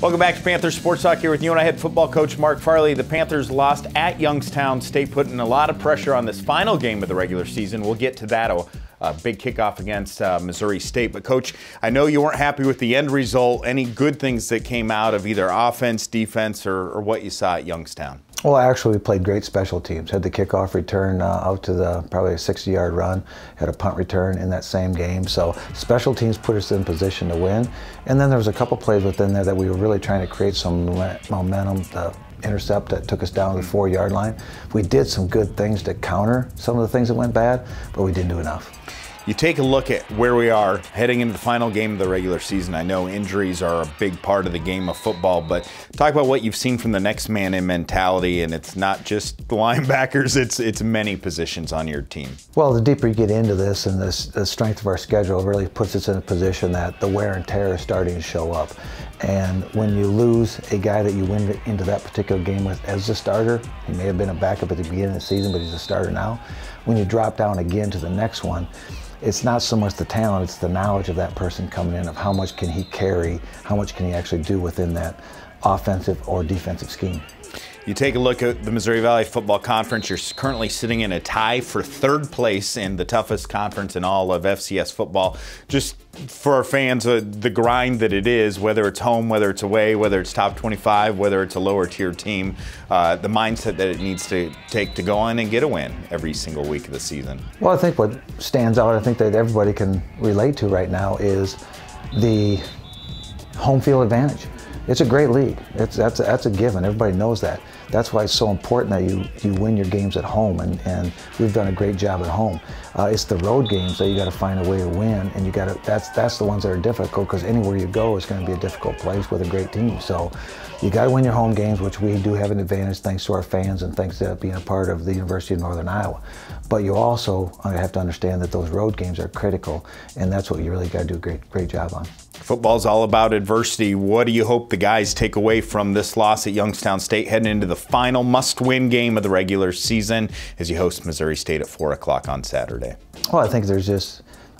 Welcome back to Panther Sports Talk here with UNI head football coach Mark Farley. The Panthers lost at Youngstown State, putting a lot of pressure on this final game of the regular season. We'll get to that. A big kickoff against Missouri State. But, Coach, I know you weren't happy with the end result. Any good things that came out of either offense, defense, or what you saw at Youngstown? Well, actually, we played great special teams. Had the kickoff return out to probably a 60-yard run. Had a punt return in that same game. So special teams put us in position to win. And then there was a couple plays within there that we were really trying to create some momentum. The intercept that took us down to the 4-yard line. We did some good things to counter some of the things that went bad, but we didn't do enough. You take a look at where we are heading into the final game of the regular season. I know injuries are a big part of the game of football, but talk about what you've seen from the next man in mentality, and it's not just the linebackers, it's many positions on your team. Well, the deeper you get into this and the strength of our schedule really puts us in a position that the wear and tear is starting to show up. And when you lose a guy that you went into that particular game with as a starter, he may have been a backup at the beginning of the season, but he's a starter now. When you drop down again to the next one, it's not so much the talent, it's the knowledge of that person coming in, of how much can he carry, how much can he actually do within that offensive or defensive scheme. You take a look at the Missouri Valley Football Conference. You're currently sitting in a tie for third place in the toughest conference in all of FCS football. Just for our fans, the grind that it is, whether it's home, whether it's away, whether it's top 25, whether it's a lower tier team, the mindset that it needs to take to go on and get a win every single week of the season. Well, I think what stands out, I think that everybody can relate to right now, is the home field advantage. It's a great league. That's a given. Everybody knows that. That's why it's so important that you win your games at home, and we've done a great job at home. It's the road games that you got to find a way to win, and you got to. That's the ones that are difficult, because anywhere you go is going to be a difficult place with a great team. So you got to win your home games, which we do have an advantage thanks to our fans and thanks to being a part of the University of Northern Iowa. But you also have to understand that those road games are critical, and that's what you really got to do a great job on. Football's all about adversity. What do you hope the guys take away from this loss at Youngstown State heading into the final must-win game of the regular season as you host Missouri State at 4 o'clock on Saturday? Well, I think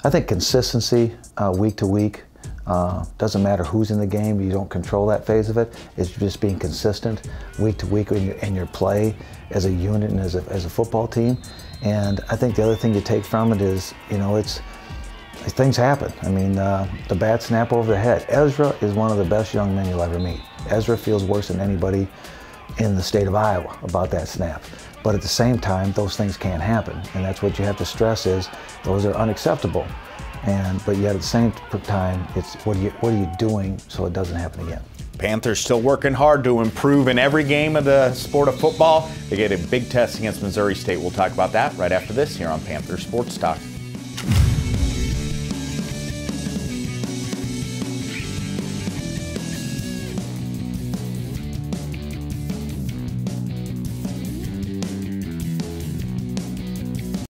I think consistency week to week. Doesn't matter who's in the game, you don't control that phase of it. It's just being consistent week to week in your play as a unit and as a football team. And I think the other thing you take from it is, things happen. I mean, the bad snap over the head. Ezra is one of the best young men you'll ever meet. Ezra feels worse than anybody in the state of Iowa about that snap. But at the same time, those things can't happen. And that's what you have to stress, is those are unacceptable. But yet at the same time, it's what are you doing so it doesn't happen again? Panthers still working hard to improve in every game of the sport of football. They get a big test against Missouri State. We'll talk about that right after this here on Panther Sports Talk.